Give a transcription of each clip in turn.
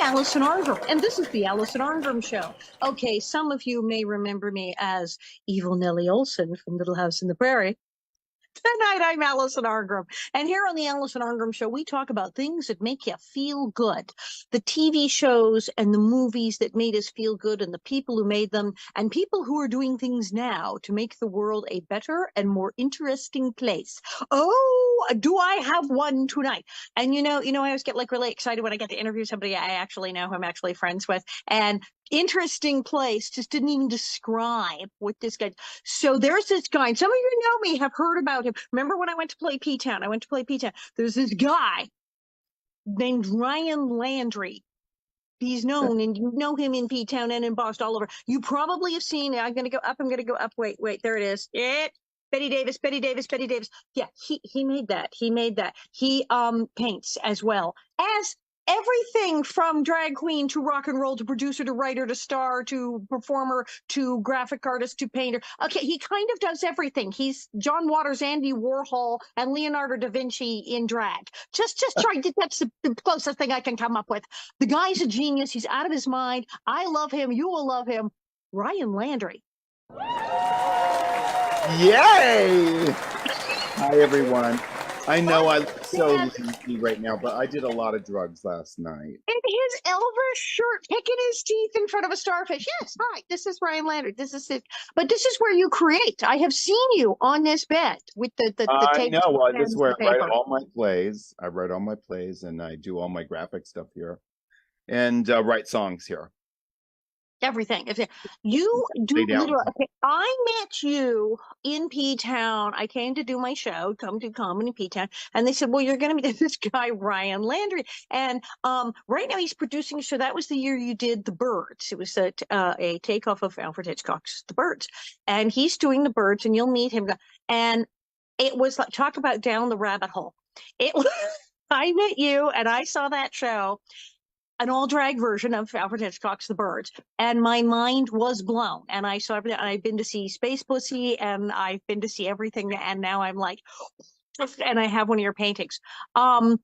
Alison Arngrim, and this is the Alison Arngrim Show. Okay, some of you may remember me as Evil Nellie Olson from Little House in the Prairie. Tonight, I'm Alison Arngrim. And here on the Alison Arngrim Show, we talk about things that make you feel good. The TV shows and the movies that made us feel good and the people who made them and people who are doing things now to make the world a better and more interesting place. Oh, do I have one tonight? And I always get really excited when I get to interview somebody I actually know, who I'm actually friends with. And interesting place just didn't even describe what this guy. So there's this guy, and some of you know me, have heard about him. Remember when I went to play P-Town? There's this guy named Ryan Landry. He's known, and you know him in P-Town and in Boston, all over. You probably have seen it. I'm going to go up. Wait, there it is. Betty Davis. Yeah, he made that. He paints as well as everything from drag queen to rock and roll to producer to writer to star to performer to graphic artist to painter. Okay, he kind of does everything. He's John Waters, Andy Warhol, and Leonardo da Vinci in drag. Just trying to, that's the closest thing I can come up with. The guy's a genius. He's out of his mind. I love him. You will love him. Ryan Landry. Yay! Hi, everyone. I know I'm so lazy right now, but I did a lot of drugs last night. In his Elvis shirt, picking his teeth in front of a starfish. Yes, hi, this is Ryan Landry. This is where you create. I have seen you on this bed with the tape. I know. Well, this is where I write all my plays. I write all my plays, and I do all my graphic stuff here, and write songs here. Everything. You do literally. Okay, I met you in P-Town. I came to do my show, come to comedy in P-Town, and they said, "Well, you're going to meet this guy Ryan Landry." And right now he's producing a show. That was the year you did The Birds. It was a takeoff of Alfred Hitchcock's The Birds, and he's doing The Birds, and you'll meet him. And it was like, talk about down the rabbit hole. It was. I met you, and I saw that show. An all-drag version of Alfred Hitchcock's The Birds, and my mind was blown. And I saw everything. I've been to see Space Pussy, and I've been to see everything, and now I'm like, and I have one of your paintings. To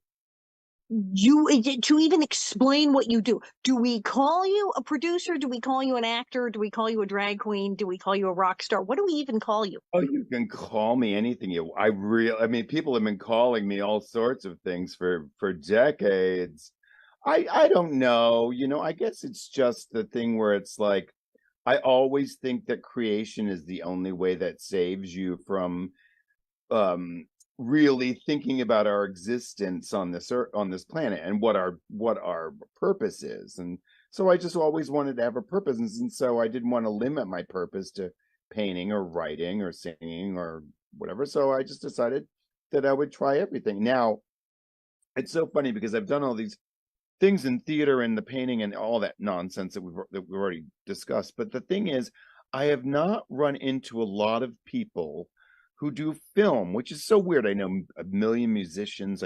even explain what you do we call you a producer? Do we call you an actor? Do we call you a drag queen? Do we call you a rock star? What do we even call you? Oh, you can call me anything. I mean, people have been calling me all sorts of things for decades. I don't know, I guess it's just the thing where it's like, I always think that creation is the only way that saves you from really thinking about our existence on this earth, on this planet, and what our purpose is. And so I just always wanted to have a purpose, and so I didn't want to limit my purpose to painting or writing or singing or whatever. So I just decided that I would try everything. Now, it's so funny because I've done all these things in theater and the painting and all that nonsense that we've already discussed. But the thing is, I have not run into a lot of people who do film, which is so weird. I know a million musicians,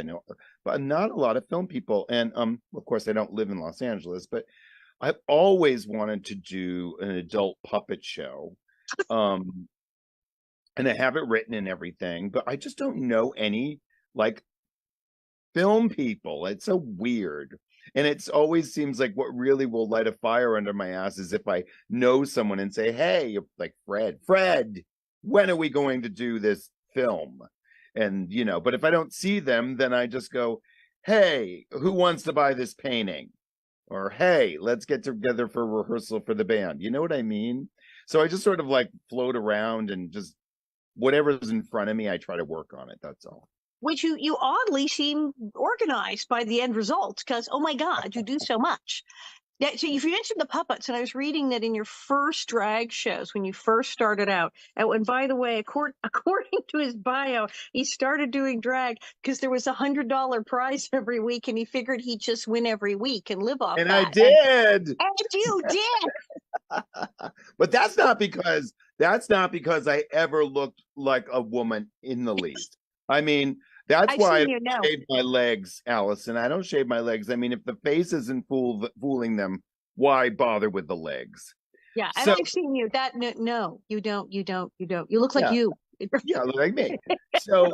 but not a lot of film people. And of course, I don't live in Los Angeles, but I've always wanted to do an adult puppet show. And I have it written and everything, but I just don't know any film people. It's so weird. And it always seems like what really will light a fire under my ass is if I know someone and say, "Hey, like Fred, when are we going to do this film?" And, but if I don't see them, then I just go, "Hey, who wants to buy this painting?" Or, "Hey, let's get together for rehearsal for the band." You know what I mean? So I just sort of float around and just whatever's in front of me, I try to work on it. That's all. Which you oddly seem organized by the end result, because, oh my God, you do so much. Yeah, so you mentioned the puppets, and I was reading that in your first drag shows, when you first started out, and by the way, according to his bio, he started doing drag because there was $100 prize every week, and he figured he'd just win every week and live off and that. I did. And you did. But that's not because I ever looked like a woman in the least. I mean, that's why I don't shave my legs, Alison. I don't shave my legs. I mean, if the face isn't fooling them, why bother with the legs? Yeah, and I've seen you. No, you don't. You look like you. Yeah, look like me. So,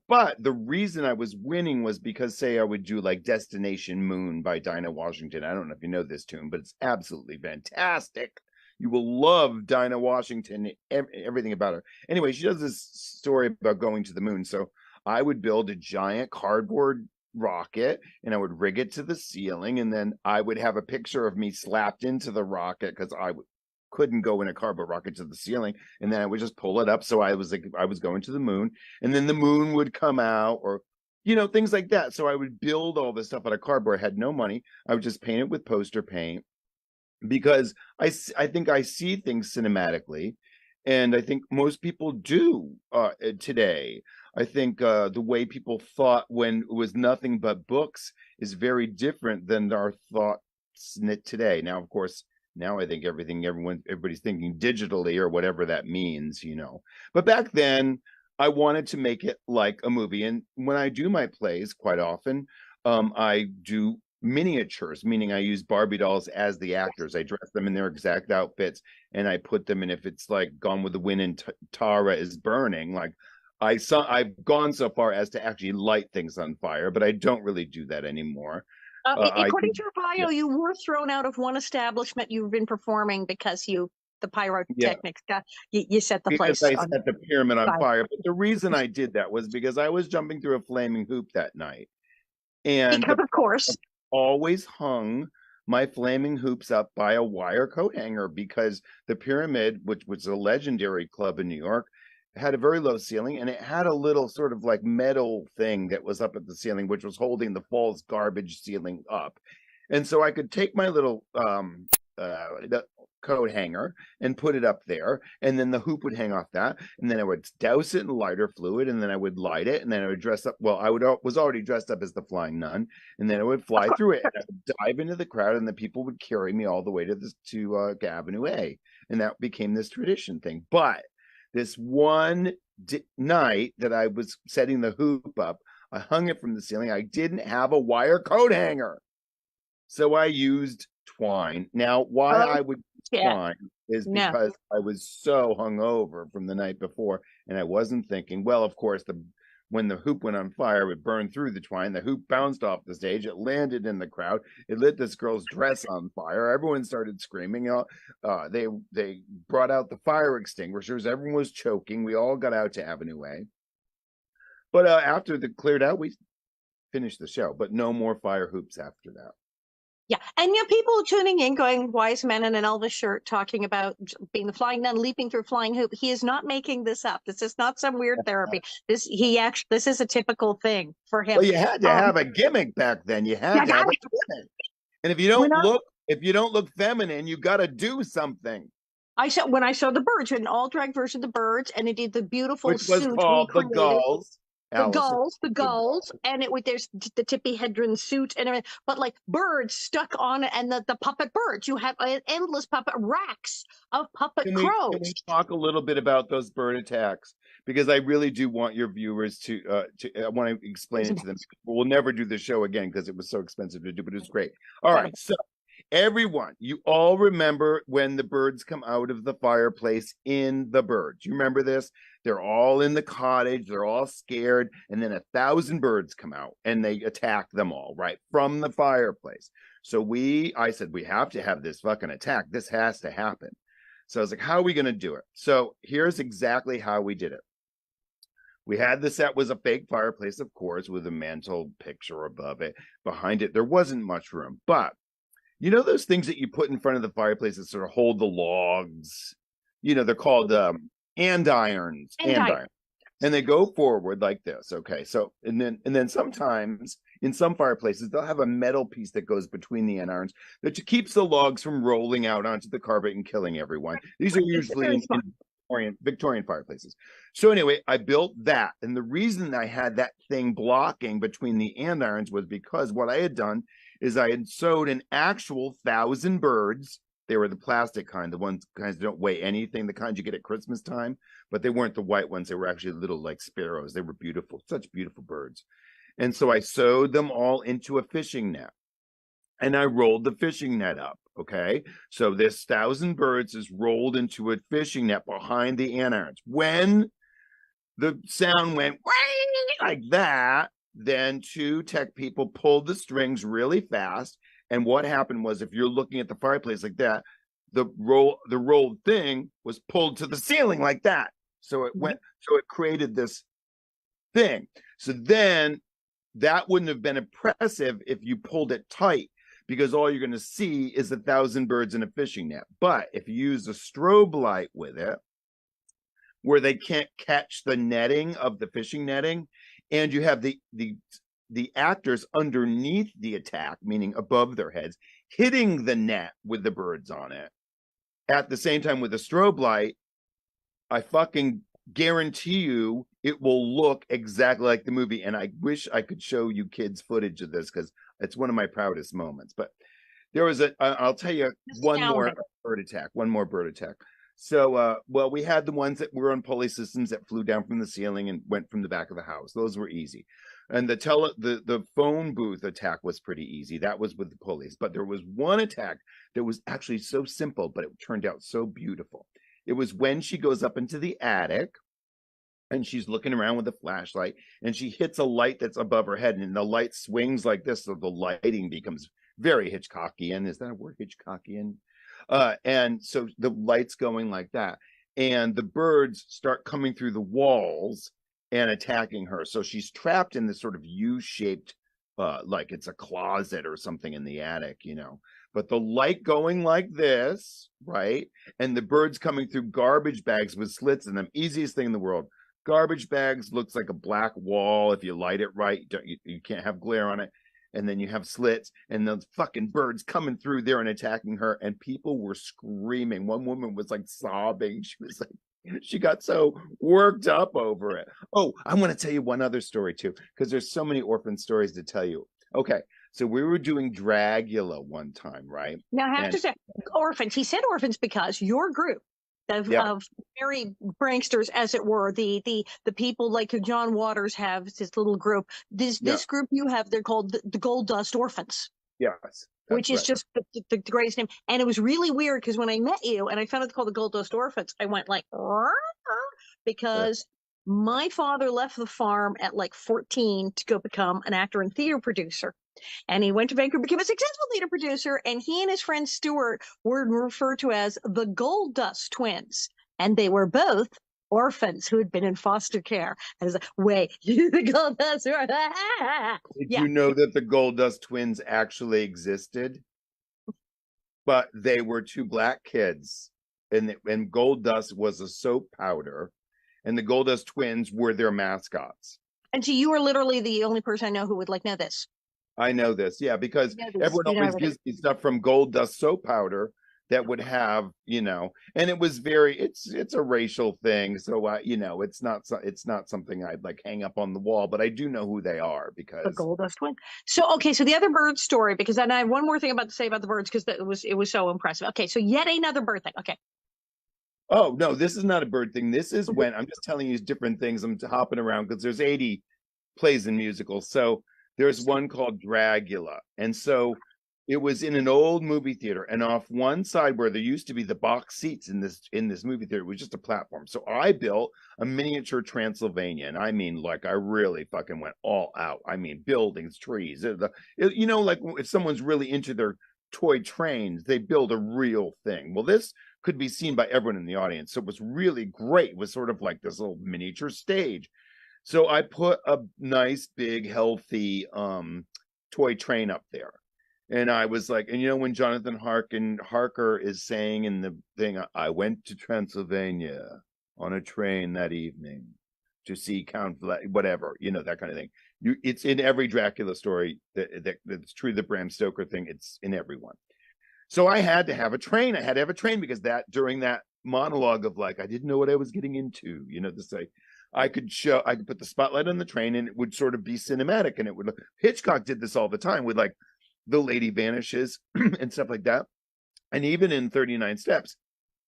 but the reason I was winning was because, say, I would do like Destination Moon by Dinah Washington. I don't know if you know this tune, but it's absolutely fantastic. You will love Dinah Washington, everything about her. Anyway, she does this story about going to the moon. So I would build a giant cardboard rocket and I would rig it to the ceiling, and then I would have a picture of me slapped into the rocket because couldn't go in a cardboard rocket to the ceiling, and then I would just pull it up. So I was like, I was going to the moon, and then the moon would come out, or things like that. So I would build all this stuff out of cardboard. I had no money. I would just paint it with poster paint because I think I see things cinematically, and I think most people do today. I think the way people thought when it was nothing but books is very different than our thoughts today. Now, of course, now I think everybody's thinking digitally or whatever that means, But back then, I wanted to make it like a movie. And when I do my plays, quite often, I do miniatures, meaning I use Barbie dolls as the actors. I dress them in their exact outfits, and I put them in. If it's like Gone with the Wind and Tara is burning, like I've gone so far as to actually light things on fire, but I don't really do that anymore. According to your bio, you were thrown out of one establishment you've been performing because the pyrotechnics you set the because place I on set the pyramid on fire. fire. But the reason I did that was because I was jumping through a flaming hoop that night, and Because of course, always hung my flaming hoops up by a wire coat hanger, because the Pyramid, which was a legendary club in New York, had a very low ceiling, and it had a little sort of like metal thing that was up at the ceiling, which was holding the false garbage ceiling up. And so I could take my little the coat hanger and put it up there, and then the hoop would hang off that, and then I would douse it in lighter fluid, and then I would light it, and then I would dress up. Well, was already dressed up as the Flying Nun, and then I would fly through it, and I would dive into the crowd, and the people would carry me all the way to Avenue A, and that became this tradition thing. But this one night that I was setting the hoop up, I hung it from the ceiling. I didn't have a wire coat hanger, so I used twine. Now, why I would use twine is because I was so hungover from the night before, and I wasn't thinking. Well, of course, when the hoop went on fire, it burned through the twine. The hoop bounced off the stage. It landed in the crowd. It lit this girl's dress on fire. Everyone started screaming. They brought out the fire extinguishers. Everyone was choking. We all got out to Avenue A. But after it cleared out, we finished the show. But no more fire hoops after that. Yeah, and people tuning in going, wise man in an Elvis shirt talking about being the Flying Nun leaping through flying hoop. He is not making this up. This is not some weird therapy. This is a typical thing for him. Well, you had to have a gimmick back then. You had to have a gimmick. And if you don't look feminine, you got to do something. When I saw the Birds, an all drag version of the Birds, and it did the beautiful which was suit called the Gulls. The gulls, and there's the Tippi Hedren suit and everything, but like birds stuck on it, and the puppet birds. You have endless puppet racks of puppet crows. Can we talk a little bit about those bird attacks? Because I really do want your viewers to I want to explain it to them. We'll never do the show again because it was so expensive to do, but it was great. All right, so everyone, you all remember when the birds come out of the fireplace in The Birds. You remember this? They're all in the cottage. They're all scared. And then 1,000 birds come out and they attack them all, right, from the fireplace. So I said, we have to have this fucking attack. This has to happen. So I was like, how are we going to do it? So here's exactly how we did it. We had the set was a fake fireplace, of course, with a mantle picture above it. Behind it, there wasn't much room. But you know those things that you put in front of the fireplace that sort of hold the logs? They're called andirons. And they go forward like this. Okay. So and then sometimes in some fireplaces they'll have a metal piece that goes between the andirons that keeps the logs from rolling out onto the carpet and killing everyone. These are usually in Victorian fireplaces. So anyway, I built that. And the reason I had that thing blocking between the andirons was because what I had done is I had sewed an actual 1,000 birds. They were the plastic kind, the kinds that don't weigh anything, the kinds you get at Christmas time, but they weren't the white ones. They were actually little like sparrows. They were beautiful, such beautiful birds. And so I sewed them all into a fishing net, and I rolled the fishing net up. Okay. So this 1,000 birds is rolled into a fishing net behind the andirons. When the sound went like that. Then two tech people pulled the strings really fast. And what happened was, if you're looking at the fireplace like that, the rolled thing was pulled to the ceiling like that. So it created this thing. So then that wouldn't have been impressive if you pulled it tight, because all you're going to see is 1,000 birds in a fishing net. But if you use a strobe light with it, where they can't catch the netting of the fishing netting, and you have the actors underneath the attack, meaning above their heads, hitting the net with the birds on it at the same time with a strobe light, I fucking guarantee you it will look exactly like the movie. And I wish I could show you kids footage of this, because it's one of my proudest moments. But there was I'll tell you one more bird attack. So, well, we had the ones that were on pulley systems that flew down from the ceiling and went from the back of the house. Those were easy. And the phone booth attack was pretty easy. That was with the pulleys. But there was one attack that was actually so simple, but it turned out so beautiful. It was when she goes up into the attic and she's looking around with a flashlight, and she hits a light that's above her head, and the light swings like this, so the lighting becomes very Hitchcockian. Is that a word, Hitchcockian? And so the light's going like that, and the birds start coming through the walls and attacking her. So she's trapped in this sort of U-shaped, like it's a closet or something in the attic, but the light going like this, right? And the birds coming through garbage bags with slits in them. Easiest thing in the world. Garbage bags looks like a black wall. If you light it right, you can't have glare on it. And then you have slits, and those fucking birds coming through there and attacking her. And people were screaming. One woman was like sobbing. She was like, she got so worked up over it. Oh, I want to tell you one other story too, because there's so many orphan stories to tell you. Okay, so we were doing Dragula one time, right? Now, I have to say, orphans. He said orphans because your group of merry pranksters, as it were, the people like John Waters have this little group. This group you have, they're called the Gold Dust Orphans. Yes. Which is just the greatest name. And it was really weird because when I met you and I found out it's called the Gold Dust Orphans, I went like, because my father left the farm at like 14 to go become an actor and theater producer. And he went to Vancouver, became a successful theater producer, and he and his friend Stuart were referred to as the Gold Dust Twins. And they were both orphans who had been in foster care. And I was like, wait, the Gold Dust. Did you know that the Gold Dust Twins actually existed? But they were two black kids, and Gold Dust was a soap powder, and the Gold Dust Twins were their mascots. And so you are literally the only person I know who would know this. I know this, yeah, because everyone always gives me stuff from Gold Dust soap powder that would have, and it was it's a racial thing, so it's not something I'd like hang up on the wall, but I do know who they are because the Gold Dust Twin. So okay, so the other bird story, because then I have one more thing to say about the birds, because it was so impressive. Okay, so yet another bird thing. Okay. Oh no, this is not a bird thing. This is when I'm just telling you different things. I'm hopping around because there's 80 plays and musicals. So there's one called Dragula. And so it was in an old movie theater, and off one side where there used to be the box seats in this movie theater, it was just a platform. So I built a miniature Transylvania, and I mean, like, I really fucking went all out. I mean, buildings, trees, like if someone's really into their toy trains, they build a real thing. Well, this could be seen by everyone in the audience. So it was really great. It was sort of like this little miniature stage. So I put a nice, big, healthy toy train up there. And I was like, and when Jonathan Harker is saying in the thing, I went to Transylvania on a train that evening to see Count whatever, that kind of thing. It's in every Dracula story that's true. The Bram Stoker thing, it's in everyone. So I had to have a train. I had to have a train because during that monologue of like, I didn't know what I was getting into, to say, I could put the spotlight on the train and it would sort of be cinematic, and it would look. Hitchcock did this all the time with like the lady vanishes and stuff like that. And even in 39 Steps,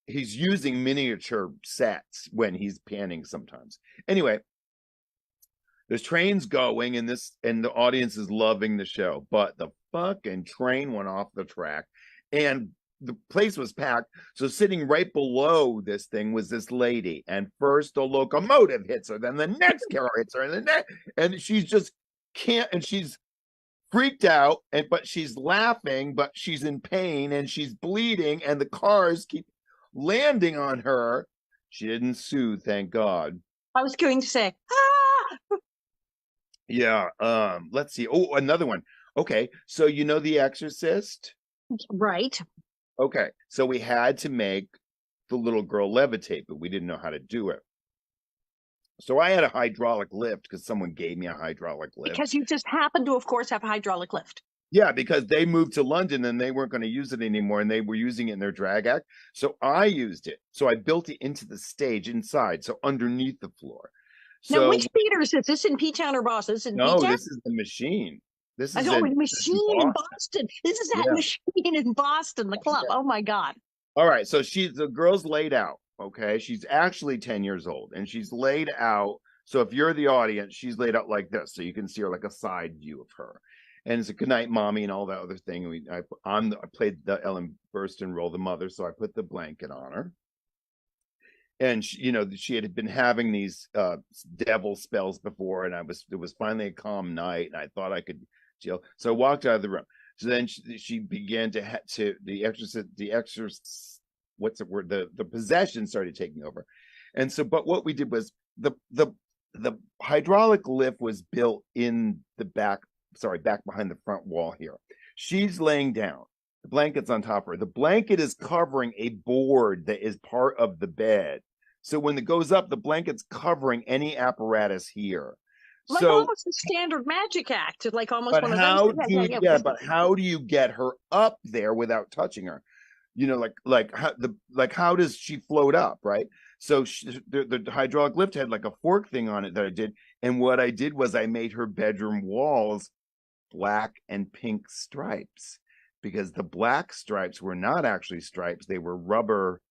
he's using miniature sets when he's panning sometimes. Anyway, there's trains going and the audience is loving the show, but the fucking train went off the track and the place was packed. So sitting right below this thing was this lady, and first the locomotive hits her, then the next car hits her, and the next, and she's just can't, and she's freaked out, and but she's laughing, but she's in pain, and she's bleeding, and the cars keep landing on her. She didn't sue, thank God. I was going to say, ah! Yeah. Let's see. Oh, another one. Okay, so you know The Exorcist? Right. Okay, so we had to make the little girl levitate, but we didn't know how to do it. So I had a hydraulic lift because someone gave me a hydraulic lift. Because you just happen to, of course, have a hydraulic lift. Yeah, because they moved to London and they weren't going to use it anymore, and they were using it in their drag act. So I used it. So I built it into the stage inside, so underneath the floor. Now, So which theater is this? This in P-Town or Boston? This in no, P-Town? this is the machine. This I is know, in machine in Boston. Boston. This is that Yeah. machine in Boston, the club. Yeah. Oh my God. All right, so the girl's laid out. Okay, she's actually 10 years old, and she's laid out. So if you're the audience, she's laid out like this, so you can see her like a side view of her. And it's a good night, mommy, and all that other thing. I played the Ellen Burstyn role, the mother, so I put the blanket on her. And she had been having these devil spells before, and it was finally a calm night, and I thought I could chill. So I walked out of the room. So then she began to the exorcist, what's the word? The possession started taking over. And so, but what we did was the hydraulic lift was built in the back behind the front wall here. She's laying down. The blanket's on top of her. The blanket is covering a board that is part of the bed. So when it goes up, the blanket's covering any apparatus here. Like so almost a standard magic act, like almost but one of how those. do but how do you get her up there without touching her? How does she float up, right? So the hydraulic lift had like a fork thing on it that I did, and what I did was I made her bedroom walls black and pink stripes, because the black stripes were not actually stripes; they were rubber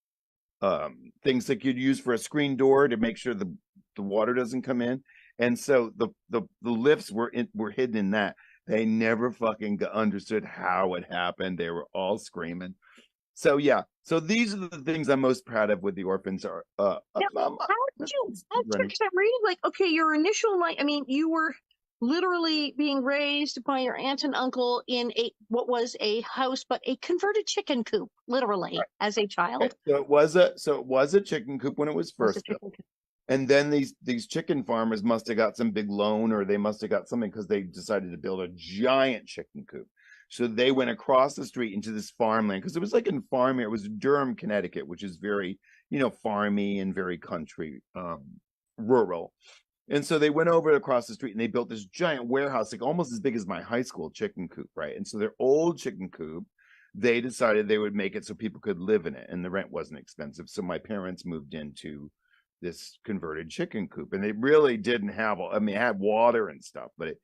things that you'd use for a screen door to make sure the water doesn't come in. And so the lifts were hidden in that. They never fucking understood how it happened. They were all screaming. So yeah. So these are the things I'm most proud of with the orphans. Are how did you? Because I'm reading like, okay, your initial you were literally being raised by your aunt and uncle in what was a house, but a converted chicken coop, literally, right, as a child. Okay. So it was a chicken coop when it was first built. And then these chicken farmers must have got some big loan, or they must have got something, because they decided to build a giant chicken coop. So they went across the street into this farmland, because it was like in farm area. It was Durham, Connecticut, which is very, farmy and very country, rural. And so they went over across the street and they built this giant warehouse, like almost as big as my high school chicken coop, right? And so their old chicken coop, they decided they would make it so people could live in it, and the rent wasn't expensive. So my parents moved into this converted chicken coop, and they really didn't have, it had water and stuff, but it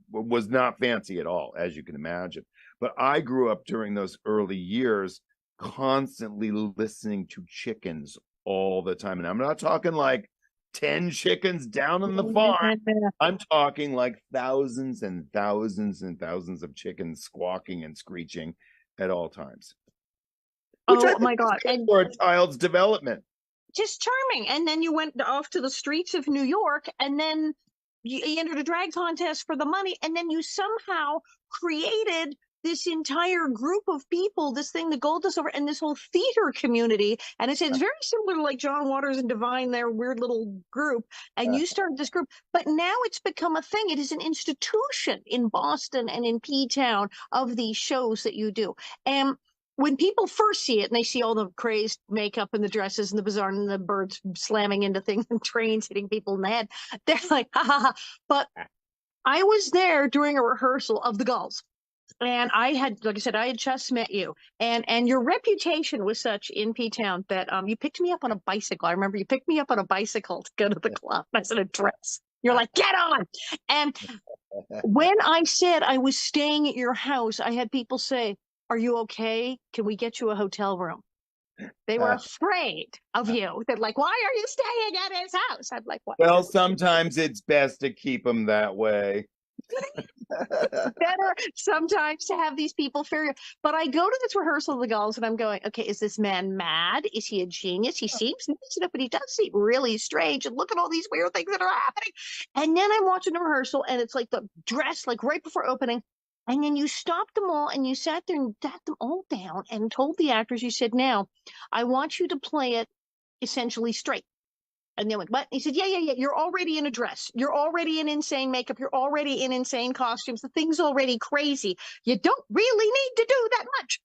was not fancy at all, as you can imagine. But I grew up during those early years constantly listening to chickens all the time. And I'm not talking like 10 chickens down on the farm. I'm talking like thousands and thousands and thousands of chickens squawking and screeching at all times. Oh my God. And for a child's development. Just charming. And then you went off to the streets of New York, and then you entered a drag contest for the money, and then you somehow created this entire group of people, this thing, the Gold is Over, and this whole theater community. And it's very similar to like John Waters and Divine, their weird little group. And you started this group, but now it's become a thing. It is an institution in Boston and in P-Town of these shows that you do. And when people first see it and they see all the crazed makeup and the dresses and the bizarre and the birds slamming into things and trains hitting people in the head, they're like, ha ha ha. But I was there during a rehearsal of The Gulls. And I had, like I said, I had just met you, and your reputation was such in P-Town that you picked me up on a bicycle. I remember you picked me up on a bicycle to go to the club. I said, a dress. You're like, get on. And when I said I was staying at your house, I had people say, are you okay? Can we get you a hotel room? They were afraid of you. They're like, why are you staying at his house? I'm like, what? Well, sometimes it's best to keep them that way. Better sometimes to have these people fear. But I go to this rehearsal of the Gulls and I'm going, okay, is this man mad? Is he a genius? He seems nice enough, but he does seem really strange. And look at all these weird things that are happening. And then I'm watching the rehearsal and it's like the dress, like right before opening. And then you stopped them all and you sat there and sat them all down and told the actors, you said, now, I want you to play it essentially straight. And they went, what? He said, yeah. You're already in a dress. You're already in insane makeup. You're already in insane costumes. The thing's already crazy. You don't really need to do that much.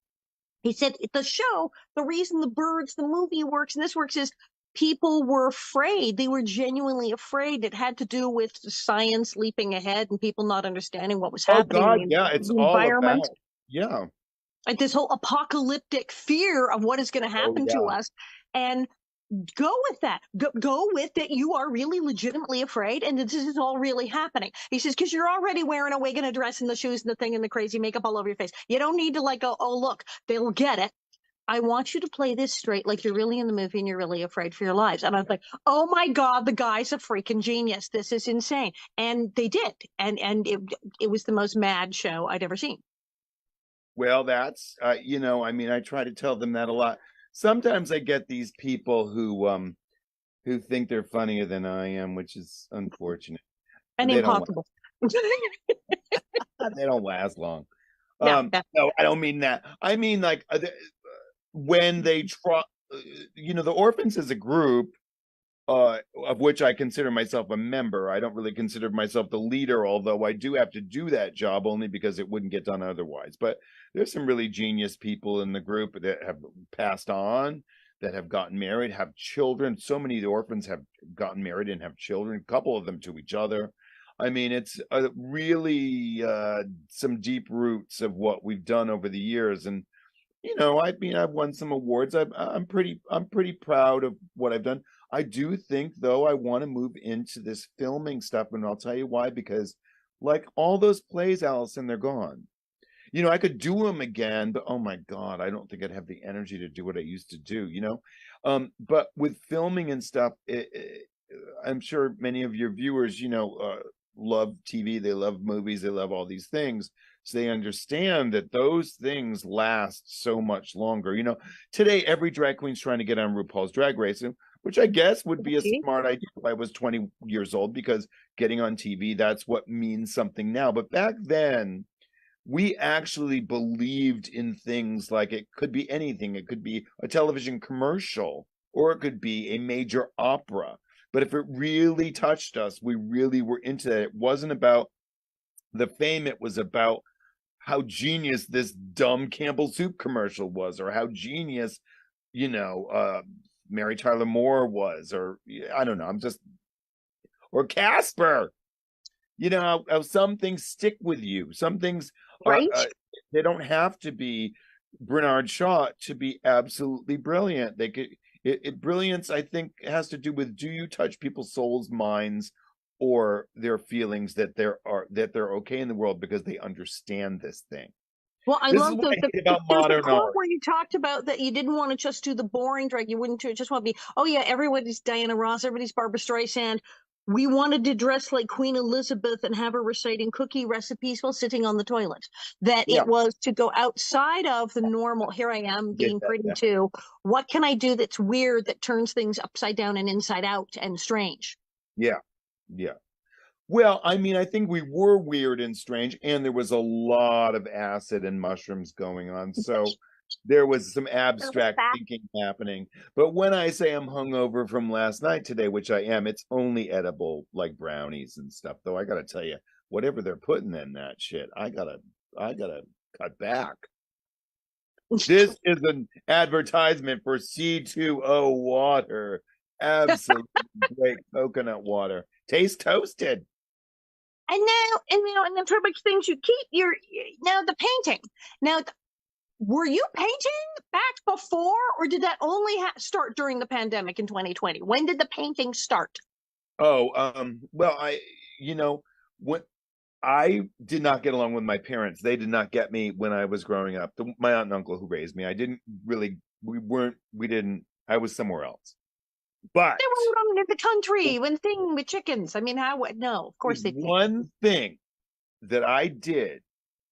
He said, the show, the reason the Birds, the movie works and this works is people were afraid. They were genuinely afraid. It had to do with science leaping ahead and people not understanding what was Oh happening God, in yeah, it's the all about, environment. yeah. Like this whole apocalyptic fear of what is going to Oh happen to yeah. us. And go with that. Go with that. You are really legitimately afraid, and this is all really happening. He says, because you're already wearing a wig and a dress and the shoes and the thing and the crazy makeup all over your face. You don't need to like go, oh, look, they'll get it. I want you to play this straight, like you're really in the movie and you're really afraid for your lives. And I was like, oh my God, the guy's a freaking genius. This is insane. And they did. And it was the most mad show I'd ever seen. Well, that's I mean, I try to tell them that a lot. Sometimes I get these people who think they're funnier than I am, which is unfortunate. And They don't impossible. they don't last long. No, no. No, I don't mean that. I mean like when they try, the orphans as a group, of which I consider myself a member. I don't really consider myself the leader, although I do have to do that job only because it wouldn't get done otherwise. But there's some really genius people in the group that have passed on, that have gotten married, have children. So many of the orphans have gotten married and have children, a couple of them to each other. I mean, it's really some deep roots of what we've done over the years. And I mean, I've won some awards. I'm pretty proud of what I've done. I do think, though, I want to move into this filming stuff, and I'll tell you why. Because, like all those plays, Allison, they're gone. I could do them again, but oh my God, I don't think I'd have the energy to do what I used to do. But with filming and stuff, I'm sure many of your viewers, love TV, they love movies, they love all these things. So they understand that those things last so much longer. Today every drag queen's trying to get on RuPaul's Drag Race, which I guess would be a smart idea if I was 20 years old, because getting on TV, that's what means something now. But back then, we actually believed in things like it could be anything. It could be a television commercial, or it could be a major opera. But if it really touched us, we really were into that. It wasn't about the fame, it was about how genius this dumb Campbell soup commercial was, or how genius, Mary Tyler Moore was, or I don't know. Or Casper. How some things stick with you. Some things, Right? they don't have to be Bernard Shaw to be absolutely brilliant. They could. Brilliance, I think, has to do with, do you touch people's souls, minds, or their feelings that they're okay in the world because they understand this thing. Well, I This is love what I hate about there's a modern quote art. where you talked about that you didn't want to just do the boring drag. You wouldn't just want to be, oh yeah, everybody's Diana Ross, everybody's Barbara Streisand. We wanted to dress like Queen Elizabeth and have her reciting cookie recipes while sitting on the toilet. That Yeah, it was to go outside of the normal, here I am get being that. pretty Yeah, too. What can I do that's weird, that turns things upside down and inside out and strange? yeah, yeah. Well, I mean, I think we were weird and strange, and there was a lot of acid and mushrooms going on. So there was some abstract thinking happening. But when I say I'm hungover from last night today, which I am, it's only edible like brownies and stuff. Though I gotta tell you, whatever they're putting in that shit, I gotta cut back. This is an advertisement for C2O water. Absolutely great coconut water. Tastes toasted. And then for which things you keep your now the painting. Now, were you painting back before, or did that only start during the pandemic in 2020? When did the painting start? Oh, well, when I did not get along with my parents. They did not get me when I was growing up. My aunt and uncle who raised me, I didn't really, we didn't, I was somewhere else. But They were out in the country when thing with chickens. I mean, how? No, of course there's they did. one thing that I did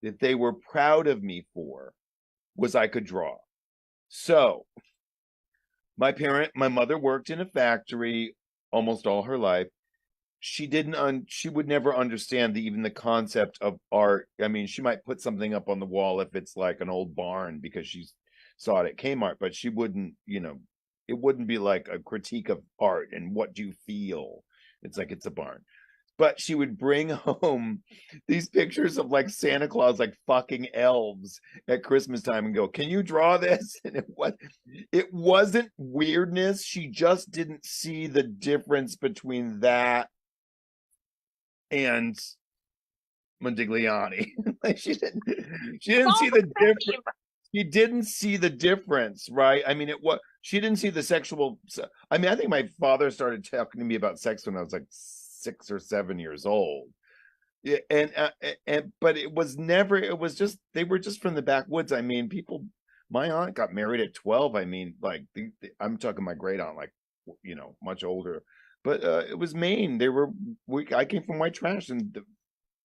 that they were proud of me for was I could draw. So my mother worked in a factory almost all her life. She would never understand even the concept of art. I mean, she might put something up on the wall if it's like an old barn because she saw it at Kmart, but she wouldn't, it wouldn't be like a critique of art and what do you feel. It's like it's a barn. But she would bring home these pictures of like Santa Claus like fucking elves at Christmas time and go, "Can you draw this?" And it wasn't weirdness. She just didn't see the difference between that and Modigliani. Like she didn't see the difference. She didn't see the difference, right? I mean, she didn't see the sexual. I mean, I think my father started talking to me about sex when I was like 6 or 7 years old. Yeah, but it was never. It was just they were just from the backwoods. I mean, people. My aunt got married at 12. I mean, like I'm talking my great aunt, like much older. But it was Maine. I came from white trash and the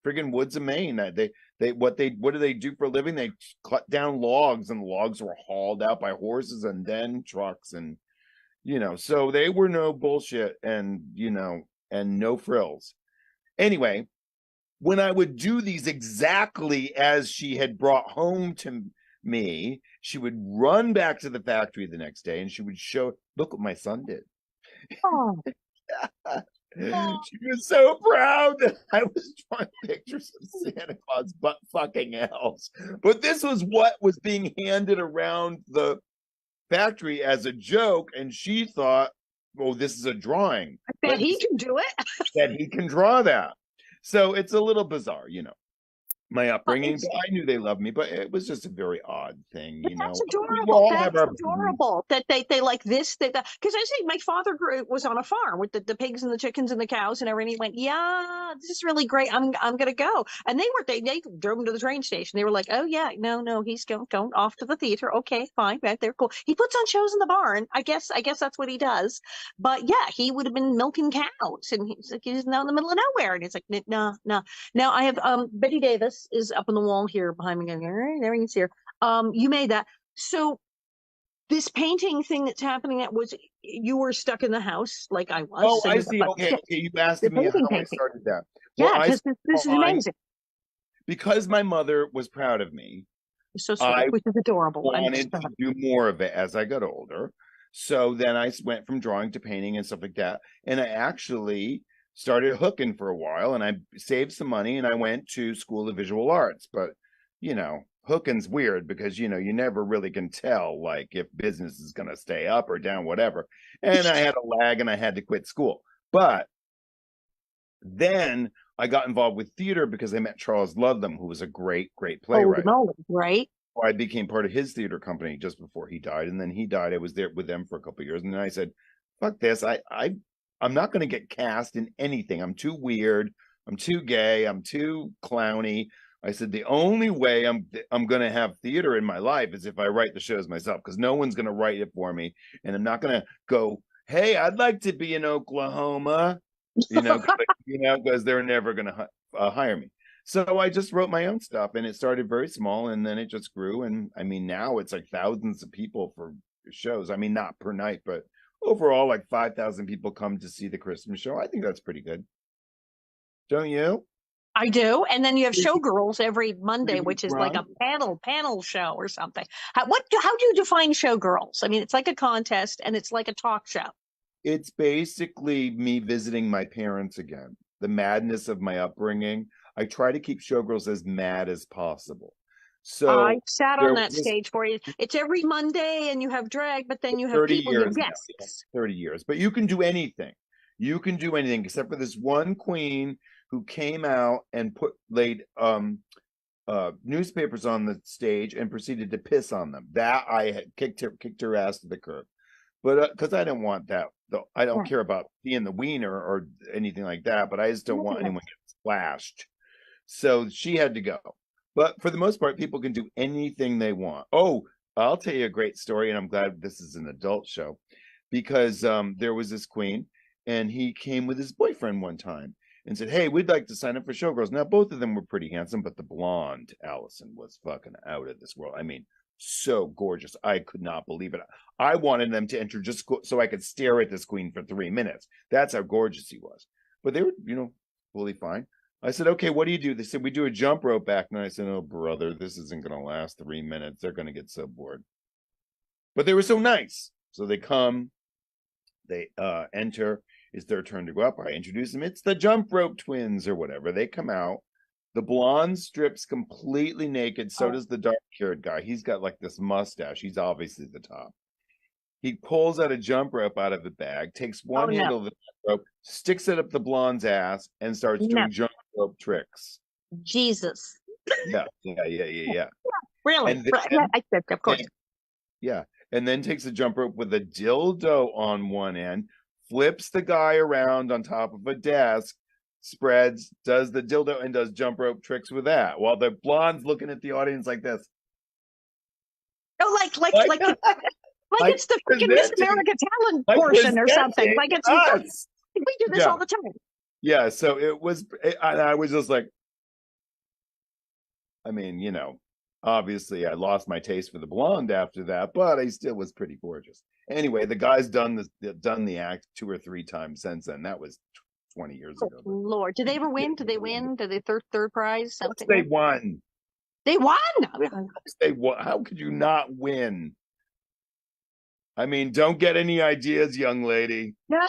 friggin' woods of Maine. What do they do for a living? They cut down logs, and logs were hauled out by horses and then trucks, and so they were no bullshit, and and no frills. Anyway, when I would do these exactly as she had brought home to me, she would run back to the factory the next day and she would show, "Look what my son did." Oh. She was so proud that I was drawing pictures of Santa Claus butt fucking elves. But this was what was being handed around the factory as a joke, and she thought, "Oh, this is a drawing." I bet he can do it. That he can draw that. So it's a little bizarre, my upbringing. But I knew they loved me, but it was just a very odd thing, That's We adorable. all That's have our adorable that they like this. Because I say my father was on a farm with the pigs and the chickens and the cows and everything. He went, "Yeah, this is really great. I'm gonna go." And they drove him to the train station. They were like, "Oh yeah, no, he's going off to the theater. Okay, fine, right there, cool." He puts on shows in the barn. I guess that's what he does. But yeah, he would have been milking cows, and he's now in the middle of nowhere, and it's like, no, no. Now I have Betty Davis is up on the wall here behind me. All right, there he is here. You made that. So this painting thing that's happening, that was you were stuck in the house like I was. Oh, So I you see. Okay, you asked the me how I painting. started that. Well, Yeah, because this is amazing. because my mother was proud of me. It's so sweet, I which is adorable. wanted to do more of it as I got older. So then I went from drawing to painting and stuff like that. And I actually started hooking for a while, and I saved some money and I went to School of Visual Arts. But, hooking's weird because, you never really can tell like if business is going to stay up or down, whatever. And I had a lag and I had to quit school. But then I got involved with theater because I met Charles Ludlam, who was a great, great playwright. Right? I became part of his theater company just before he died, and then he died. I was there with them for a couple of years, and then I said, "Fuck this! I'm not going to get cast in anything. I'm too weird. I'm too gay. I'm too clowny." I said, "The only way I'm going to have theater in my life is if I write the shows myself, because no one's going to write it for me, and I'm not going to go, 'Hey, I'd like to be in Oklahoma,' because they're never going to hire me." So I just wrote my own stuff, and it started very small, and then it just grew. And I mean, now it's like thousands of people for shows. I mean, not per night, but overall, like 5,000 people come to see the Christmas show. I think that's pretty good. Don't you? I do. And then you have Showgirls every Monday, which is like Right. a panel show or something. How do you define Showgirls? I mean, it's like a contest and it's like a talk show. It's basically me visiting my parents again, the madness of my upbringing. I try to keep Showgirls as mad as possible. So I sat on that stage for you. It's every Monday and you have drag, but then you have 30 people, years yes. now, 30 years. But you can do anything. You can do anything except for this one queen who came out and laid newspapers on the stage and proceeded to piss on them. That I had kicked her ass to the curb. But because I don't want that, though, I don't care about being the wiener or anything like that. But I just don't want anyone getting splashed. So she had to go. But for the most part, people can do anything they want. Oh, I'll tell you a great story, and I'm glad this is an adult show, because there was this queen, and he came with his boyfriend one time, and said, "Hey, we'd like to sign up for Showgirls." Now, both of them were pretty handsome, but the blonde Alison was fucking out of this world. I mean, so gorgeous. I could not believe it. I wanted them to enter just so I could stare at this queen for 3 minutes. That's how gorgeous he was. But they were, fully fine. I said, "Okay, what do you do?" They said, "We do a jump rope back." And I said, "Oh, brother, this isn't going to last 3 minutes. They're going to get so bored." But they were so nice. So they come, they enter. It's their turn to go up. I introduce them. It's the jump rope twins or whatever. They come out. The blonde strips completely naked. So does the dark-haired guy. He's got like this mustache. He's obviously the top. He pulls out a jump rope out of the bag, takes one handle of the jump rope, sticks it up the blonde's ass, and starts doing jump rope tricks. Jesus. Yeah. Really? And then, I said, of course. Yeah. And then takes a jump rope with a dildo on one end, flips the guy around on top of a desk, spreads, does the dildo, and does jump rope tricks with that, while the blonde's looking at the audience like this. Oh, like it's the freaking Miss America talent portion or something. Like we do this all the time. Yeah, so it was, and I was just like, I mean, obviously I lost my taste for the blonde after that, but I still was pretty gorgeous. Anyway, the guy's done the act 2 or 3 times since then. That was 20 years ago. Lord, did they ever win? Did they win? Did they third prize? Something? They won. They won. They won. How could you not win? I mean, don't get any ideas, young lady. No.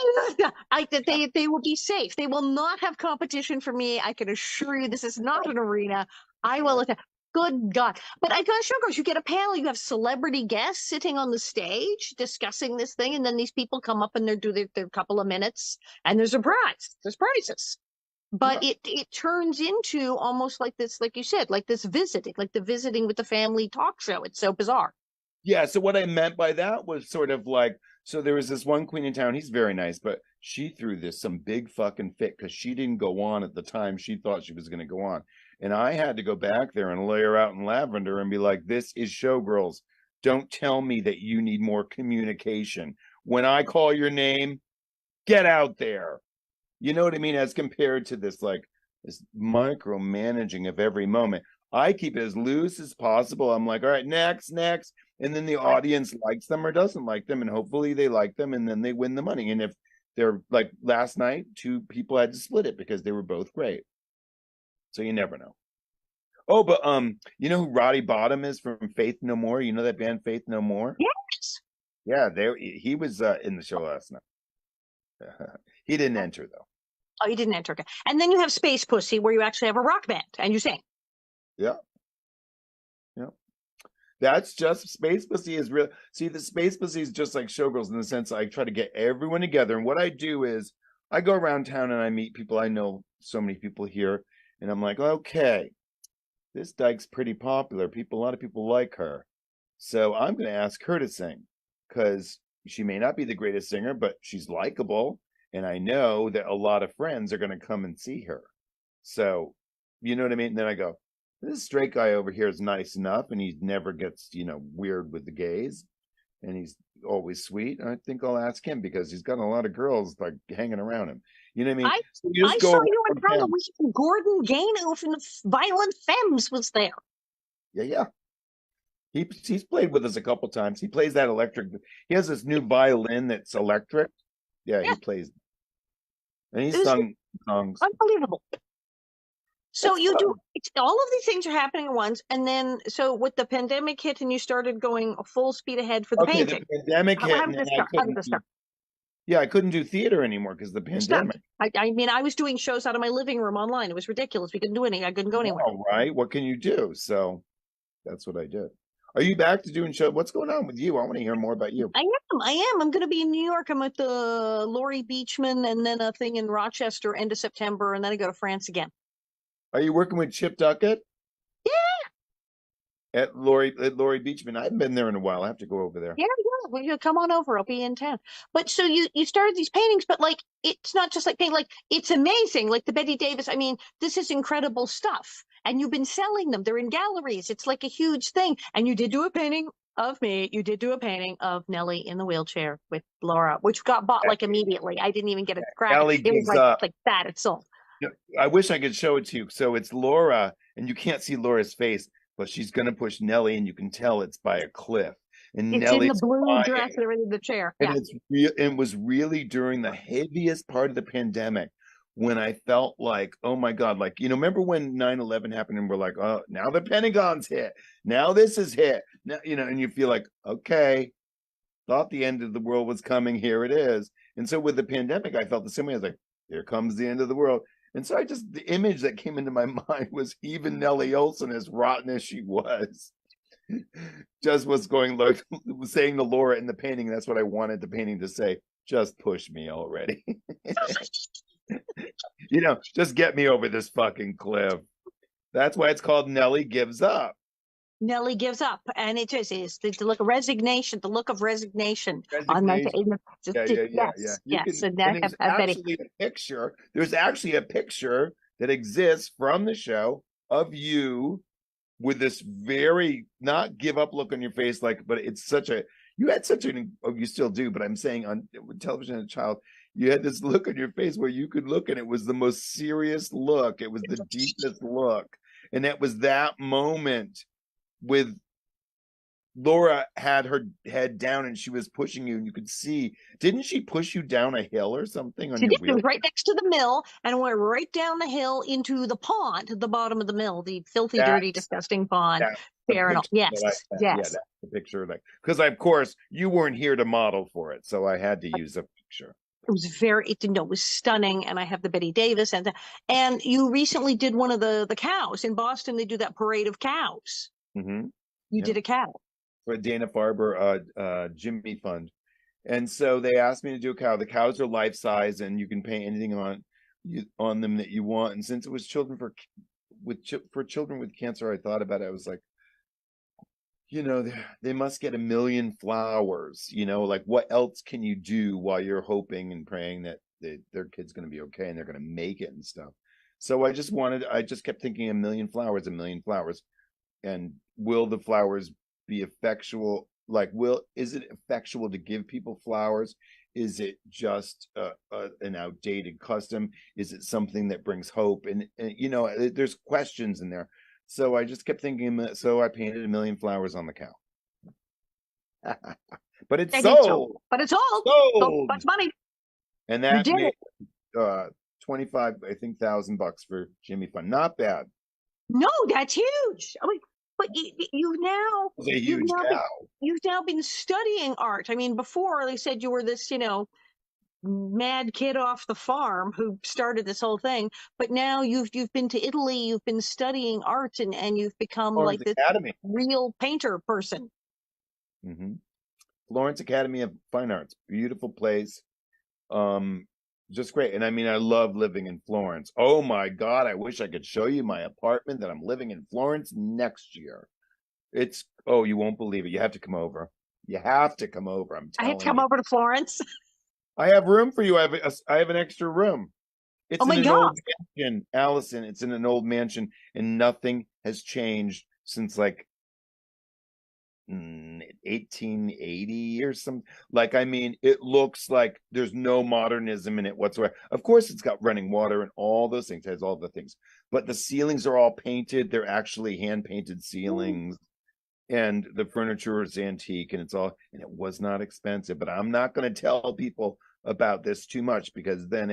They will be safe. They will not have competition for me. I can assure you, this is not an arena. I will attack. Good God. But I got Showgirls. You get a panel. You have celebrity guests sitting on the stage discussing this thing. And then these people come up and they do their couple of minutes. And there's a prize. There's prizes. But it turns into almost like this, like you said, like this visiting, like the visiting with the family talk show. It's so bizarre. Yeah, so what I meant by that was sort of like, so there was this one queen in town, he's very nice, but she threw some big fucking fit because she didn't go on at the time she thought she was going to go on. And I had to go back there and lay her out in lavender and be like, "This is Showgirls. Don't tell me that you need more communication. When I call your name, get out there." You know what I mean? As compared to this micromanaging of every moment. I keep it as loose as possible. I'm like, "All right, next. And then the audience likes them or doesn't like them. And hopefully they like them. And then they win the money. And if they're like last night, 2 people had to split it because they were both great. So you never know. Oh, but you know who Roddy Bottom is from Faith No More? You know that band Faith No More? Yes. Yeah, he was in the show last night. He didn't enter though. Oh, you didn't enter. Okay. And then you have Space Pussy, where you actually have a rock band and you sing. Yeah. That's just Space Pussy is real. See, the Space Pussy is just like Showgirls in the sense I try to get everyone together. And what I do is I go around town and I meet people. I know so many people here. And I'm like, "Okay, this dyke's pretty popular. A lot of people like her. So I'm going to ask her to sing because she may not be the greatest singer, but she's likable. And I know that a lot of friends are going to come and see her. So, you know what I mean? And then I go, this straight guy over here is nice enough and he never gets, weird with the gays and he's always sweet. I think I'll ask him because he's got a lot of girls like hanging around him. You know what I mean? I saw you at Halloween. Gordon Gano from the Violent Femmes was there. Yeah. He's played with us a couple times. He plays that electric. He has this new violin that's electric. Yeah. He plays. And he's sung songs. Unbelievable. So you do all of these things are happening at once, and then so with the pandemic hit, and you started going full speed ahead for the painting. The pandemic hit, how did this start? I couldn't do theater anymore because the pandemic. I mean, I was doing shows out of my living room online. It was ridiculous. We couldn't do anything. I couldn't go anywhere. All right, what can you do? So that's what I did. Are you back to doing shows? What's going on with you? I want to hear more about you. I am. I'm going to be in New York. I'm at the Laurie Beachman, and then a thing in Rochester end of September, and then I go to France again. Are you working with Chip Duckett? Yeah. At Laurie Beachman. I haven't been there in a while. I have to go over there. Yeah. Well, you come on over. I'll be in town. But so you started these paintings, but like it's not just like paint. Like it's amazing. Like the Betty Davis. I mean, this is incredible stuff. And you've been selling them. They're in galleries. It's like a huge thing. And you did do a painting of me. You did do a painting of Nellie in the wheelchair with Laura, which got bought like immediately. I didn't even get a crack. Nellie it was like that. It's sold. Yeah, I wish I could show it to you. So it's Laura, and you can't see Laura's face, but she's going to push Nellie, and you can tell it's by a cliff. And It's in the Nellie's blue dress crying. and everything, the chair. And Yeah. it's real. It was really during the heaviest part of the pandemic when I felt like, oh my God, like, remember when 9/11 happened and we're like, oh, now the Pentagon's hit. Now this is hit. Now, and you feel like, okay, thought the end of the world was coming. Here it is. And so with the pandemic, I felt the same way. I was like, here comes the end of the world. And so the image that came into my mind was even Nellie Olson, as rotten as she was, just was going like saying to Laura in the painting. That's what I wanted the painting to say. Just push me already. Just get me over this fucking cliff. That's why it's called Nellie Gives Up. Nellie gives up, and it just is the look of resignation. The look of resignation on my face. Yeah. Yes. And And I there's have Betty. actually a picture. There's actually a picture that exists from the show of you with this very not give up look on your face, but it's you had such you still do, but I'm saying on television as a child, you had this look on your face where you could look and it was the most serious look. It was the deepest look. And that was that moment with Laura had her head down and she was pushing you, and you could see, didn't she push you down a hill or something on your It wheel? was right next to the mill and went right down the hill into the pond at the bottom of the mill, the filthy, dirty, disgusting pond. Yes, yes. Yeah, that's the picture. Because of course you weren't here to model for it, so I had to use a picture. It was it was stunning, and I have the Betty Davis and you recently did one of the cows in Boston. They do that parade of cows. Mm-hmm. You did a cow for Dana-Farber Jimmy Fund, and so they asked me to do a cow. The cows are life size, and you can paint anything on them that you want. And since it was children for children with cancer, I thought about it. I was like, they must get 1 million flowers. Like what else can you do while you're hoping and praying that their kid's going to be okay and they're going to make it and stuff. So I just kept thinking 1 million flowers, 1 million flowers. And will the flowers be effectual? Is it effectual to give people flowers? Is it just an outdated custom? Is it something that brings hope? And there's questions in there. So I just kept thinking, so I painted 1 million flowers on the cow. But it's sold. But it's all sold. That's money. And that made 25, I think, $1,000 for Jimmy Fund. Not bad. No, that's huge. I mean, but you've now been studying art. I mean, before they said you were this, mad kid off the farm who started this whole thing, but now you've been to Italy, you've been studying art, and you've become Florence like Academy. This real painter person. Mm-hmm. Florence Academy of Fine Arts, beautiful place, just great. And I mean, I love living in Florence. Oh my God, I wish I could show you my apartment that I'm living in Florence next year. You won't believe it. You have to come over. I'm telling you. I have to come over to Florence. I have room for you. I have an extra room. It's in an old mansion, Alison. It's in an old mansion, and nothing has changed since 1880 or something. It looks like there's no modernism in it whatsoever. Of course, it's got running water and all those things. It has all the things, but the ceilings are all painted. They're actually hand-painted ceilings. And the furniture is antique, and it was not expensive. But I'm not going to tell people about this too much, because then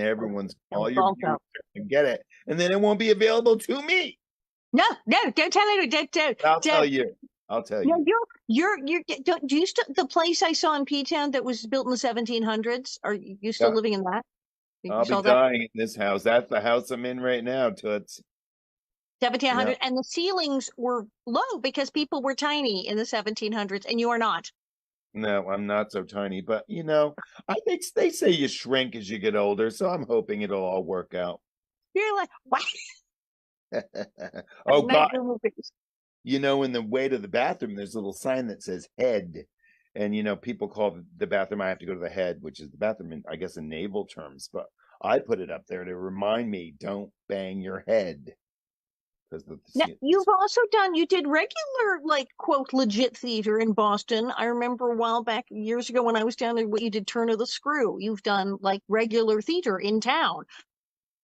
all your viewers can get it, and then it won't be available to me. No, don't tell it. I'll tell you. No, the place I saw in P-Town that was built in the 1700s. Are you still living in that? I'll be dying in this house. That's the house I'm in right now, Toots. 1700, and the ceilings were low because people were tiny in the 1700s, and you are not. No, I'm not so tiny, but I think they say you shrink as you get older, so I'm hoping it'll all work out. You're like, what? Oh God! In the way to the bathroom, there's a little sign that says "head," and people call the bathroom. I have to go to the head, which is the bathroom, I guess, in naval terms. But I put it up there to remind me: don't bang your head. Now, you did regular, quote, legit theater in Boston. I remember a while back, years ago, when I was down there, you did Turn of the Screw. You've done regular theater in town.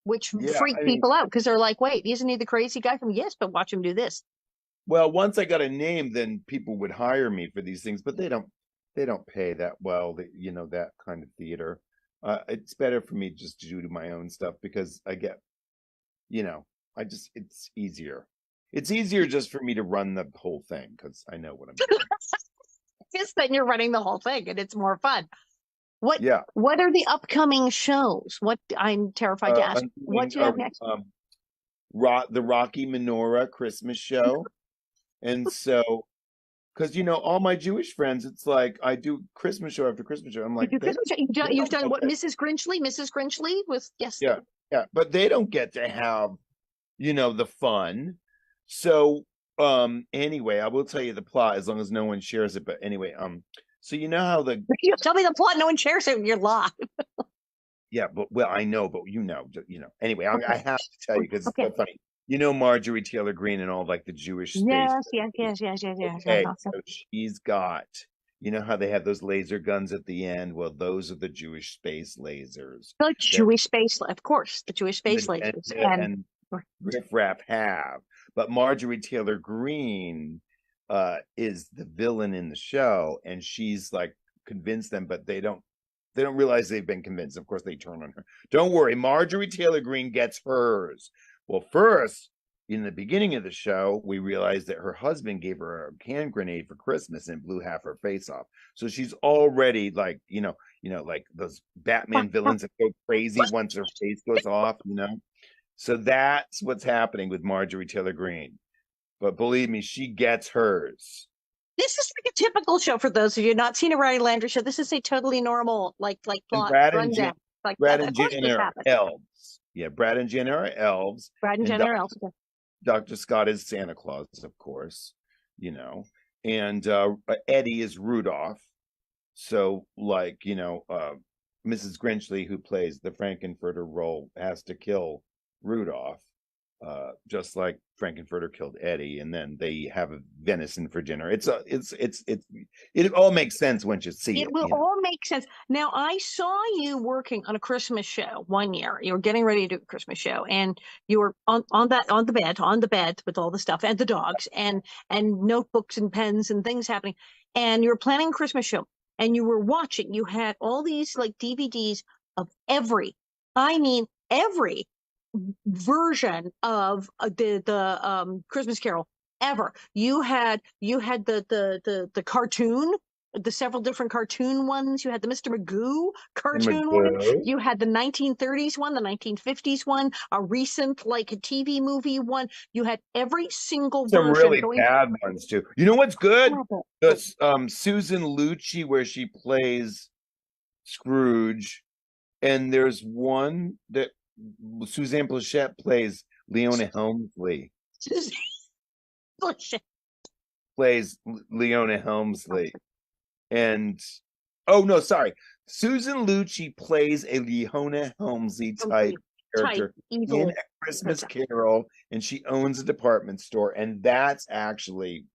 which Yeah, freaked I mean, people out because they're like, wait, isn't he the crazy guy from Yes, but watch him do this. well, once I got a name, then people would hire me for these things, but they don't pay that well, that kind of theater. It's better for me just to do my own stuff because I get, you know, it's easier. It's easier just for me to run the whole thing because I know what I'm doing. Just then you're running the whole thing and it's more fun. What Yeah. what are the upcoming shows? What I'm terrified to ask. I'm What doing do you have next? the Rocky Menorah Christmas show. And so, because all my Jewish friends, it's like I do Christmas show after Christmas show. I'm You like, do Christmas show? they You've don't done get what that. Mrs. Grinchley was yes. Yeah, yeah, but they don't get to have, the fun. So, anyway, I will tell you the plot as long as no one shares it. But anyway, so you know how You tell me the plot, no one shares it, you're live. yeah, but well, I know, but Anyway, I have to tell you because it's Okay. so funny. You know Marjorie Taylor Greene and all like the Jewish space. Yes. Okay, so she's got, how they have those laser guns at the end? Well, those are the Jewish space lasers The that Jewish space, of course, the Jewish space lasers. and Riff Raff have. But Marjorie Taylor Greene is the villain in the show, and she's like convinced them, but they don't realize they've been convinced. Of course, they turn on her. Don't worry, Marjorie Taylor Greene gets hers. Well, first, in the beginning of the show, we realized that her husband gave her a hand grenade for Christmas and blew half her face off. So she's already like, like those Batman villains that go crazy once their face goes off. So that's what's happening with Marjorie Taylor Greene. But believe me, she gets hers. This is like a typical show for those of you not seen a Ryan Landry show. This is a totally normal like And plot rundown. Like Brad of and course Jen this are happens. elves. Yeah, Brad and Jen are elves. Brad and And Jen are else. Dr. Scott is Santa Claus, of course, and Eddie is Rudolph. So, like, Mrs. Grinchley, who plays the Frankenfurter role, has to kill Rudolph, just like Frankenfurter killed Eddie, and then they have a venison for dinner. It all makes sense once you see it. It will all make sense. Now, I saw you working on a Christmas show one year. You were getting ready to do a Christmas show, and you were on the bed with all the stuff and the dogs and notebooks and pens and things happening. And you were planning a Christmas show, and you were watching. You had all these like DVDs of I mean every version of the Christmas Carol ever. You had the cartoon, the several different cartoon ones. You had the Mr. Magoo cartoon one. You had the 1930s one, the 1950s one, a recent like a TV movie one. You had every single Some version really going. bad ones too. You know what's good? The Susan Lucci, where she plays Scrooge, and there's one that Suzanne Plachette plays Leona Helmsley. Plays Leona Helmsley. And oh no, sorry. Susan Lucci plays a Leona Helmsley type character in A Christmas Carol, and she owns a department store, and that's actually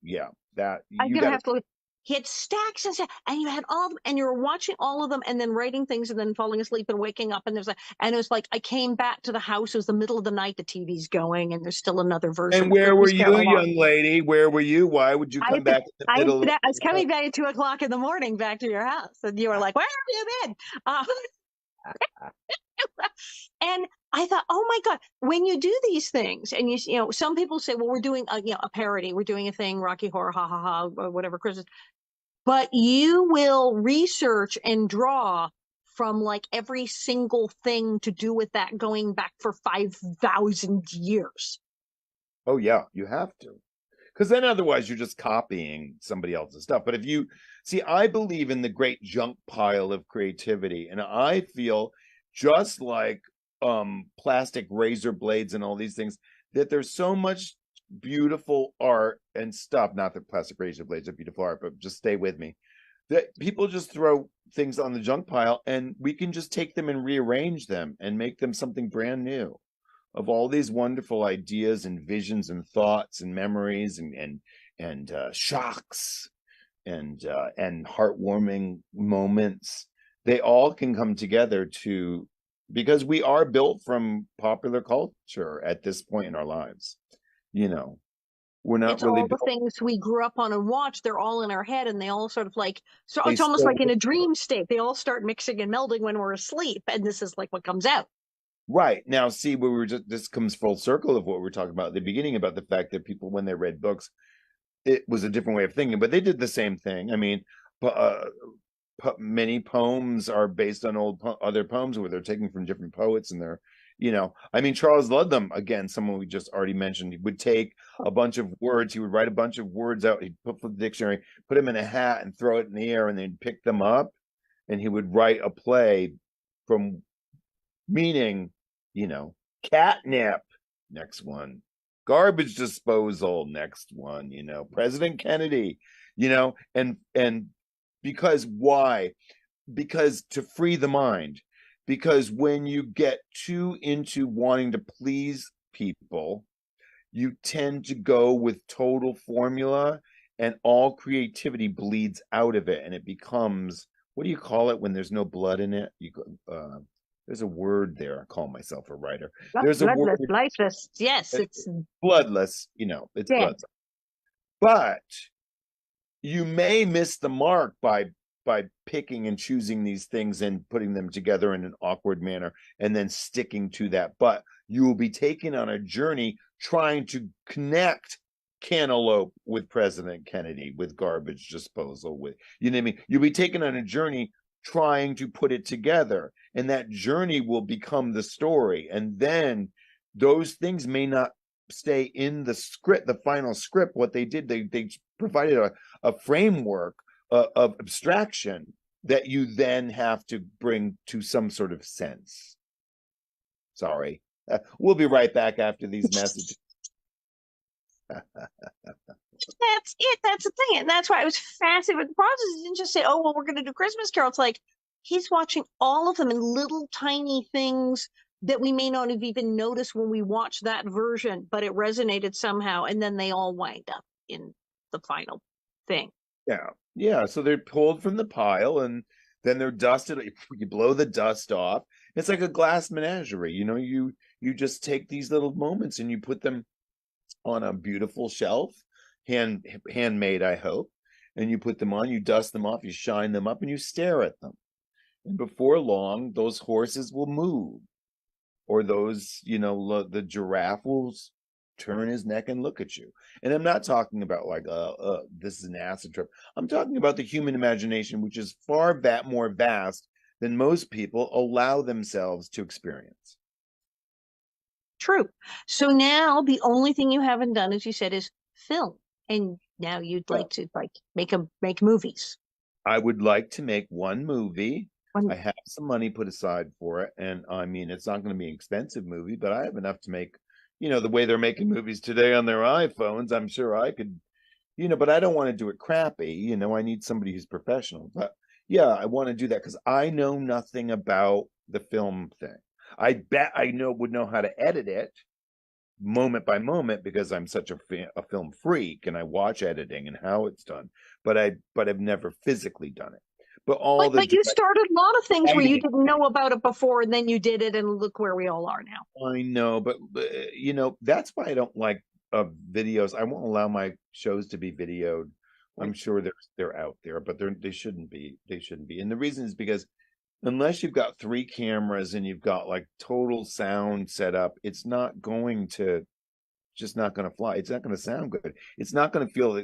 that I'm you gonna got have to look. He had stacks and stacks, and you had all of them, and you were watching all of them, and then writing things, and then falling asleep and waking up, and it was like I came back to the house. It was the middle of the night. The TV's going, and there's still another version. And where were you, young lady? Where were you? Why would you come back in the middle? I was coming back at 2:00 in the morning back to your house, and you were like, "Where have you been?" And I thought, oh my God, when you do these things, and some people say, well, we're doing a parody, we're doing a thing, Rocky Horror, ha ha ha, or whatever, Christmas. But you will research and draw from like every single thing to do with that going back for 5,000 years. Oh yeah, you have to. Because then otherwise you're just copying somebody else's stuff. But if you see, I believe in the great junk pile of creativity. And I feel just like plastic razor blades and all these things, that there's so much beautiful art and stuff. Not that plastic razor blades are beautiful art, but just stay with me. That people just throw things on the junk pile, and we can just take them and rearrange them and make them something brand new, of all these wonderful ideas and visions and thoughts and memories and shocks and heartwarming moments. They all can come together to because we are built from popular culture at this point in our lives. You know, we're not It's really all the built. things we grew up on and watched. They're all in our head, and they all sort of like, so They it's almost still like in a dream state. They all start mixing and melding when we're asleep, and this is like what comes out. right now. See, we were just this comes full circle of what we were talking about at the beginning about the fact that people, when they read books, it was a different way of thinking, but they did the same thing. I mean, many poems are based on other poems where they're taken from different poets, and they're, I mean, Charles Ludlam, again, someone we just already mentioned, he would take a bunch of words, he would write a bunch of words out, he'd put the dictionary, put them in a hat and throw it in the air, and they'd pick them up, and he would write a play from meaning, catnip, next one, garbage disposal, next one, President Kennedy, and because why? Because to free the mind. Because when you get too into wanting to please people, you tend to go with total formula, and all creativity bleeds out of it, and it becomes, what do you call it when there's no blood in it? There's a word there. I call myself a writer. There's a word, Bloodless, lifeless. Yes, it's bloodless, it's dead. bloodless. But you may miss the mark by picking and choosing these things and putting them together in an awkward manner and then sticking to that. But you will be taken on a journey trying to connect cantaloupe with President Kennedy, with garbage disposal, with, you know what I mean? You'll be taken on a journey trying to put it together, and that journey will become the story. And then those things may not stay in the script, the final script. What they did, they provided a framework of abstraction that you then have to bring to some sort of sense. Sorry. We'll be right back after these messages. That's it. That's the thing. And that's why I was fascinated with the process. He didn't just say, oh, well, we're going to do Christmas Carol. It's like he's watching all of them in little tiny things that we may not have even noticed when we watched that version, but it resonated somehow. And then they all wind up in the final thing. Yeah. Yeah. So they're pulled from the pile, and then they're dusted. You blow the dust off. It's like a glass menagerie. You just take these little moments and you put them on a beautiful shelf, handmade, I hope. And you put them on, you dust them off, you shine them up, and you stare at them. And before long, those horses will move. Or those, the giraffe will turn his neck and look at you. And I'm not talking about like, this is an acid trip. I'm talking about the human imagination, which is far more vast than most people allow themselves to experience. True. So now the only thing you haven't done, as you said, is film. And now you'd like to make movies. I would like to make one movie. I have some money put aside for it. And I mean, it's not going to be an expensive movie, but I have enough to make, the way they're making movies today on their iPhones. I'm sure I could, but I don't want to do it crappy. I need somebody who's professional. But yeah, I want to do that because I know nothing about the film thing. I bet I would know how to edit it moment by moment because I'm such a film freak and I watch editing and how it's done. But I've never physically done it. But you started a lot of things where you didn't know about it before, and then you did it, and look where we all are now. I know, but that's why I don't like videos. I won't allow my shows to be videoed. I'm sure they're out there, but they shouldn't be. They shouldn't be. And the reason is because unless you've got 3 cameras and you've got like total sound set up, it's not going to fly. It's not going to sound good. It's not going to feel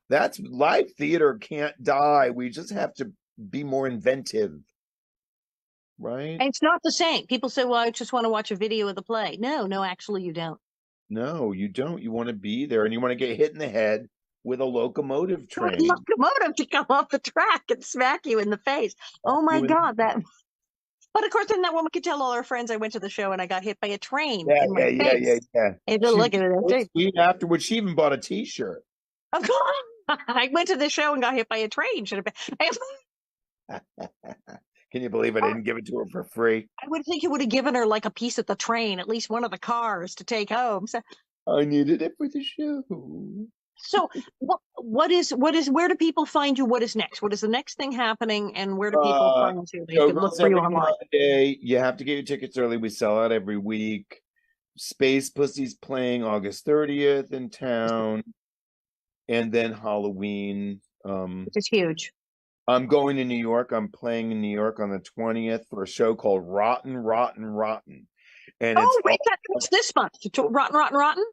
that's live theater can't die. We just have to be more inventive. Right? And it's not the same. People say, well, I just want to watch a video of the play. No, actually you don't. No, you don't. You want to be there and you want to get hit in the head with a locomotive train. Locomotive to come off the track and smack you in the face. Oh my God, that. But of course, then that woman could tell all her friends I went to the show and I got hit by a train in my face. Yeah. And then look at it. Sweet afterwards, she even bought a T-shirt. Of course, I went to the show and got hit by a train. Should have been. Can you believe I didn't give it to her for free? I would think you would have given her like a piece of the train, at least one of the cars to take home. So I needed it for the show. So where do people find you? What is next? What is the next thing happening? And where do people find you? They can look Showgirls for you every online. Monday. You have to get your tickets early. We sell out every week. Space Pussy's playing August 30th in town, and then Halloween. Which is huge. I'm going to New York. I'm playing in New York on the 20th for a show called Rotten, Rotten, Rotten. And Oh, wait, that's this month. Rotten, Rotten, Rotten?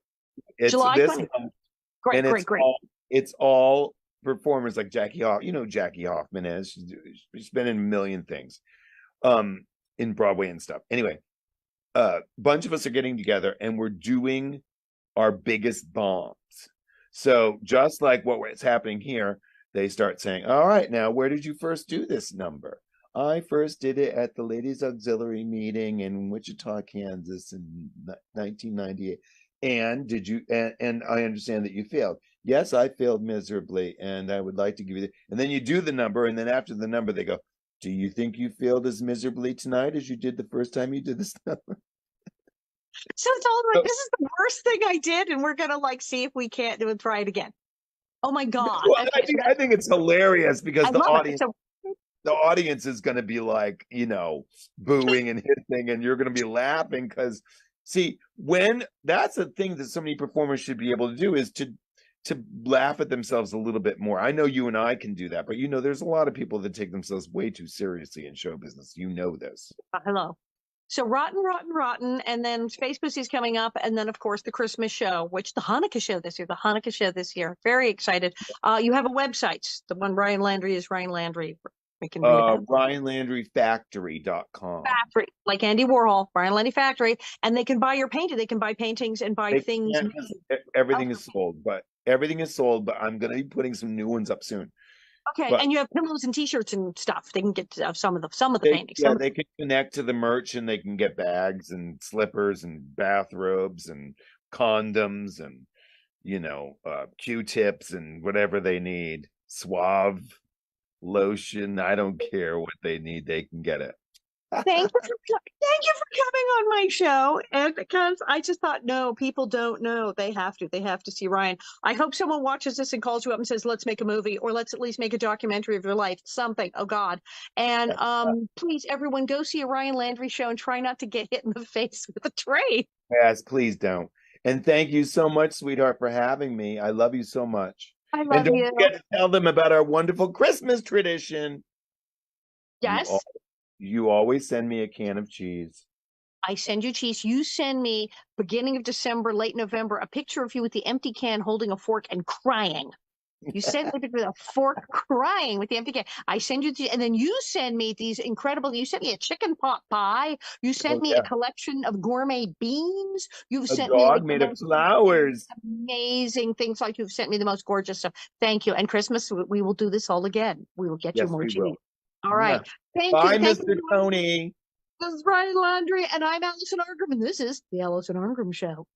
it's July this 20th. month, Great, and great, great. it's all performers like Jackie Hoff. You know Jackie Hoffman is. She's been in a million things, in Broadway and stuff. Anyway, bunch of us are getting together and we're doing our biggest bombs. So just like what's happening here, they start saying, all right, now where did you first do this number? I first did it at the Ladies Auxiliary meeting in Wichita, Kansas in 1998. And did you, and I understand that you failed. Yes, I failed miserably, and I would like to give you and then you do the number, and then after the number, they go, do you think you failed as miserably tonight as you did the first time you did this number? So it's all like, this is the worst thing I did, and we're gonna like see if we can't do it, try it again. Oh my God. Well, Okay, so I think it's hilarious because I love it. So the audience is going to be like, booing and hissing, and you're going to be laughing because, see, when that's the thing that so many performers should be able to do is to laugh at themselves a little bit more. I know you and I can do that, but there's a lot of people that take themselves way too seriously in show business. You know this. hello. So Rotten, Rotten, Rotten, and then Space Pussy's coming up, and then of course the Christmas show, which the Hanukkah show this year, Very excited. You have a website. The one Ryan Landry is Ryan Landry. We can read about RyanLandryFactory.com. Factory, like Andy Warhol, Ryan Landry Factory, and they can buy your painting. They can buy paintings and buy things. Everything is sold, but I'm going to be putting some new ones up soon. Okay, but, and you have pillows and T-shirts and stuff. They can get some of the paintings. Yeah, they can connect to the merch, and they can get bags and slippers and bathrobes and condoms and Q-tips and whatever they need. Suave lotion. I don't care what they need. They can get it. Thank you for coming on my show. And because I just thought, no, people don't know. They have to see Ryan. I hope someone watches this and calls you up and says, let's make a movie, or let's at least make a documentary of your life, something. Oh God. And please, everyone, go see a Ryan Landry show and try not to get hit in the face with a tray. Yes, please don't. And thank you so much, sweetheart, for having me. I love you so much. I love and don't you. forget to tell them about our wonderful Christmas tradition. Yes. You always send me a can of cheese. I send you cheese. You send me beginning of December, late November, a picture of you with the empty can holding a fork and crying. You sent me with a fork crying with the empty can. I send you, and then you send me these incredible. You sent me a chicken pot pie. You sent me a collection of gourmet beans. You've sent me dog made of flowers. Amazing things, like you've sent me the most gorgeous stuff. Thank you. And Christmas, we will do this all again. We will get you more cheese. All right. Yeah. Bye, Mr. Tony. This is Ryan Landry, and I'm Alison Arngrim, and this is The Alison Arngrim Show.